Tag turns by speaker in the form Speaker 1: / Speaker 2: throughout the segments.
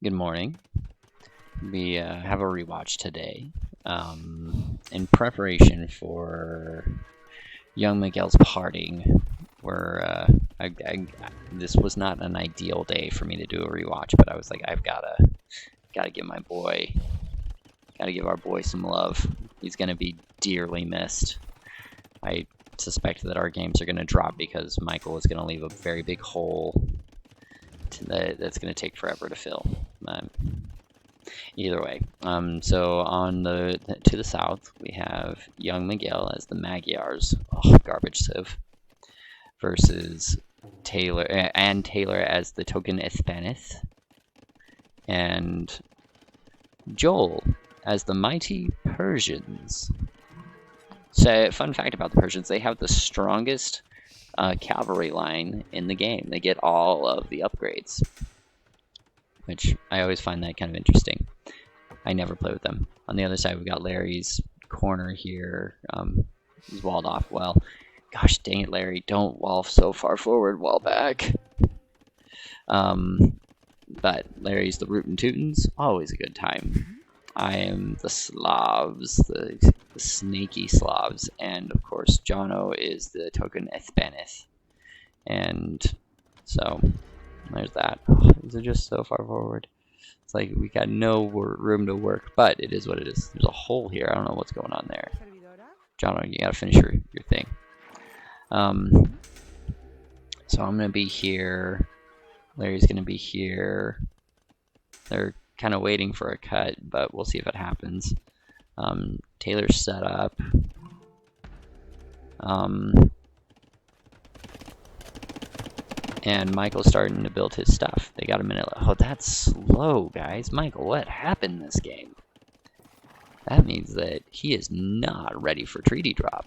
Speaker 1: Good morning. We have a rewatch today in preparation for young Miguel's parting. Where this was not an ideal day for me to do a rewatch, but I was like, I've gotta give my boy, gotta give our boy some love. He's gonna be dearly missed. I suspect that our games are gonna drop because Michael is gonna leave a very big hole that's gonna take forever to fill. Either way, so on to the south, we have young Miguel as the Magyars, garbage sieve, versus Taylor as the token Espanith, and Joel as the mighty Persians. So, fun fact about the Persians: they have the strongest cavalry line in the game. They get all of the upgrades, which I always find that kind of interesting. I never play with them. On the other side, we got Larry's corner here. He's walled off well. Gosh dang it, Larry. Don't wall so far forward, wall back. But Larry's the Rootin' Tootins. Always a good time. I am the Slavs, the snaky Slavs. And, of course, Jono is the token Espanith. And so, there's that. These are just so far forward. It's like we got no room to work, but it is what it is. There's a hole here. I don't know what's going on there. John, you gotta finish your thing. So I'm gonna be here. Larry's gonna be here. They're kind of waiting for a cut, but we'll see if it happens. Taylor's set up. And Michael's starting to build his stuff. They got a minute left. Oh, that's slow, guys. Michael, what happened this game? That means that he is not ready for treaty drop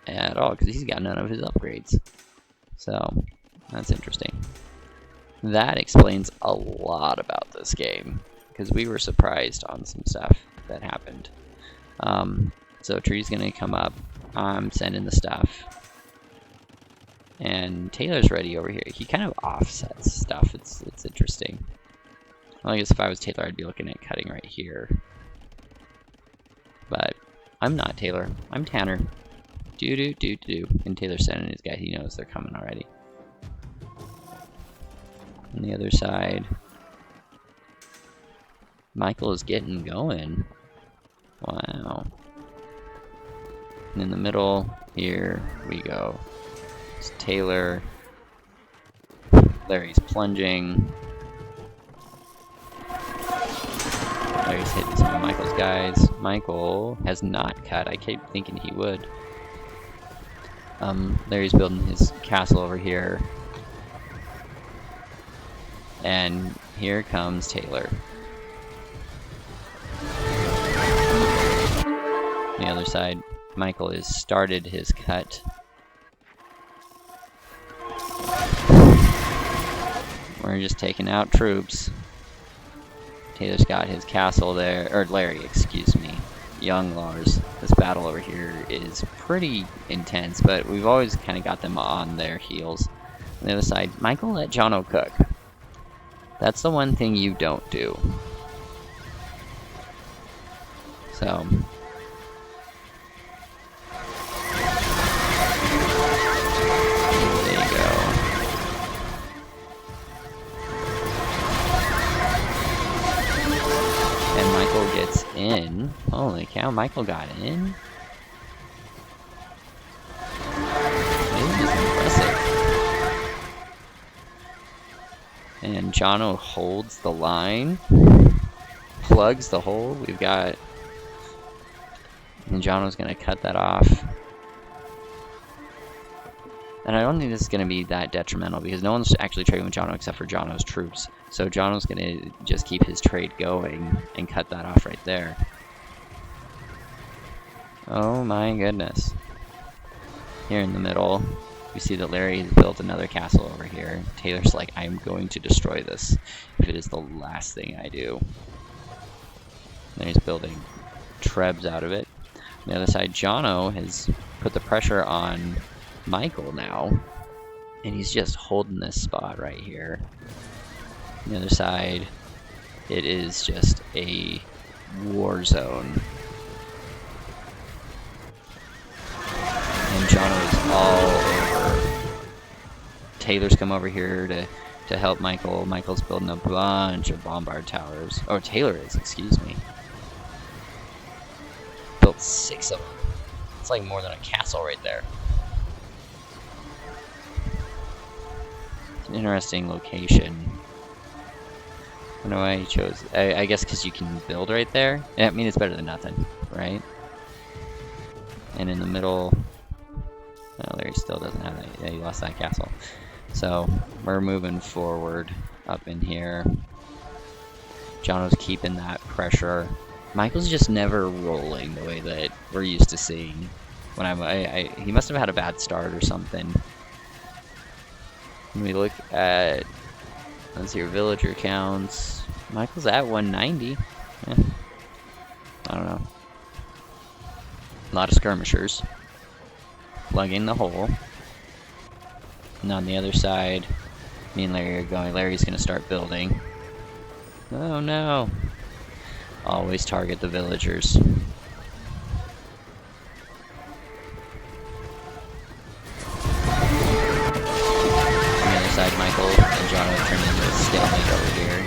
Speaker 1: at all, because he's got none of his upgrades. So, that's interesting. That explains a lot about this game, because we were surprised on some stuff that happened. So tree's gonna come up. I'm sending the stuff. And Taylor's ready over here. He kind of offsets stuff. It's interesting. Well, I guess if I was Taylor, I'd be looking at cutting right here. But I'm not Taylor. I'm Tanner. Do. And Taylor's sending his guy. He knows they're coming already. On the other side, Michael is getting going. Wow. And in the middle, here we go. It's Taylor. Larry's plunging. Larry's hitting some of Michael's guys. Michael has not cut. I keep thinking he would. Larry's building his castle over here. And here comes Taylor. On the other side, Michael has started his cut. We're just taking out troops. Taylor's got his castle there, or Larry, excuse me. Young Lars. This battle over here is pretty intense, but we've always kind of got them on their heels. On the other side, Michael let Jono cook. That's the one thing you don't do. So. There you go. And Michael gets in. Holy cow, Michael got in? This is impressive. And Jono holds the line. Plugs the hole. We've got... And Jono's going to cut that off. And I don't think this is going to be that detrimental, because no one's actually trading with Jono except for Jono's troops. So Jono's going to just keep his trade going and cut that off right there. Oh my goodness. Here in the middle, we see that Larry has built another castle over here. Taylor's like, I'm going to destroy this if it is the last thing I do. And he's building trebs out of it. On the other side, Jono has put the pressure on Michael now, and he's just holding this spot right here. On the other side, It is just a war zone. And Jono is all over. Taylor's come over here to help Michael. Michael's building a bunch of bombard towers. Oh, Taylor is, excuse me. Built 6 of them. It's like more than a castle right there. It's an interesting location. I don't know why he chose. I guess because you can build right there. I mean, it's better than nothing, right? And in the middle, well, Larry still doesn't have that. Yeah, he lost that castle. So we're moving forward up in here. Jono's keeping that pressure. Michael's just never rolling the way that we're used to seeing. When he must have had a bad start or something. When we look at, let's see your villager counts. Michael's at 190. Yeah. I don't know. A lot of skirmishers. Plugging the hole. And on the other side, me and Larry are going. Larry's going to start building. Oh no. Always target the villagers. On the other side, Michael and John have turned into a stalemate over here.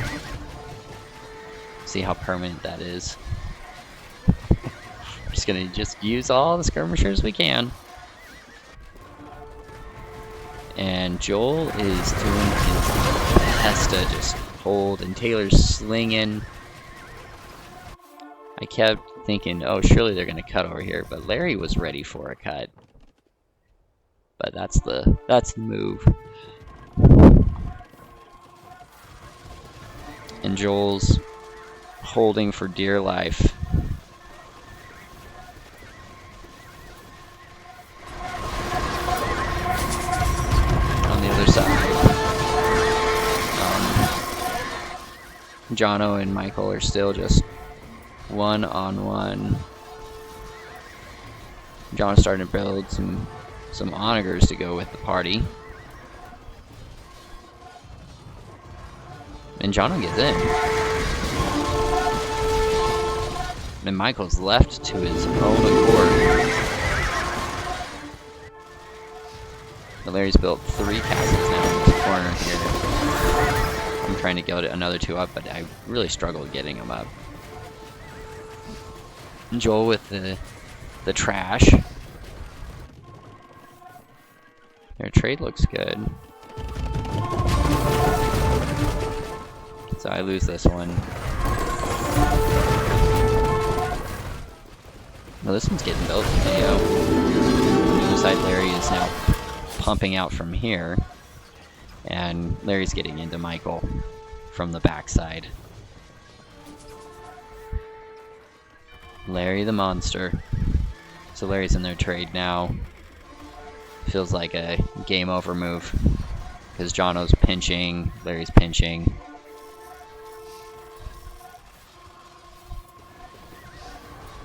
Speaker 1: See how permanent that is. We're just going to use all the skirmishers we can. And Joel is doing his best to just hold, and Taylor's slinging. I kept thinking, oh, surely they're going to cut over here, but Larry was ready for a cut. But that's the move. And Joel's holding for dear life. Jono and Michael are still just one-on-one. Jono's starting to build some onagers to go with the party. And Jono gets in. And Michael's left to his own accord. But Larry's built 3 castles now in this corner here. I'm trying to get another 2 up, but I really struggled getting them up. Joel with the trash. Their trade looks good. So I lose this one. No, this one's getting built. Yeah. On the other side, Larry is now pumping out from here. And Larry's getting into Michael from the backside. Larry the monster. So Larry's in their trade now. Feels like a game over move. Because Jono's pinching, Larry's pinching.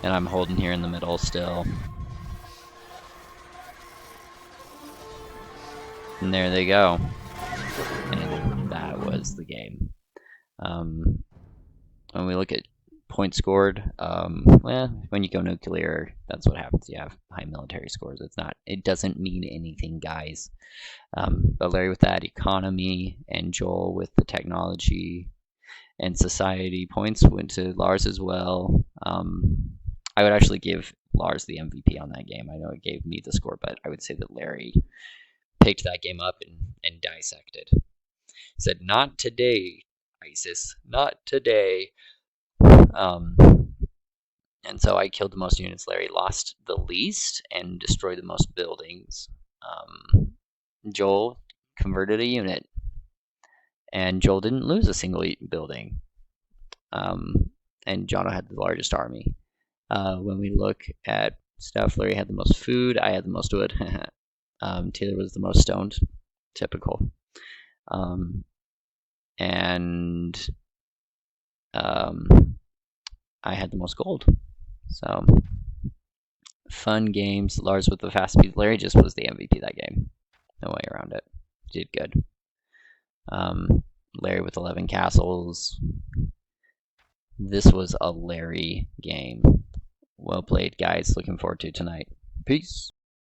Speaker 1: And I'm holding here in the middle still. And there they go. And that was the game. When we look at points scored, well, when you go nuclear, that's what happens. You have high military scores. It doesn't mean anything, guys. But Larry with that economy, and Joel with the technology and society. Points went to Lars as well. I would actually give Lars the MVP on that game. I know it gave me the score, but I would say that Larry picked that game up and dissected. Said, not today, ISIS, not today. And so I killed the most units. Larry lost the least and destroyed the most buildings. Joel converted a unit, and Joel didn't lose a single building. And Jono had the largest army. When we look at stuff, Larry had the most food, I had the most wood. Taylor was the most stoned, typical. And I had the most gold. So, fun games. Lars with the fast speed. Larry just was the MVP that game. No way around it. Did good. Larry with 11 castles. this was a Larry game. Well played, guys. Looking forward to tonight. Peace.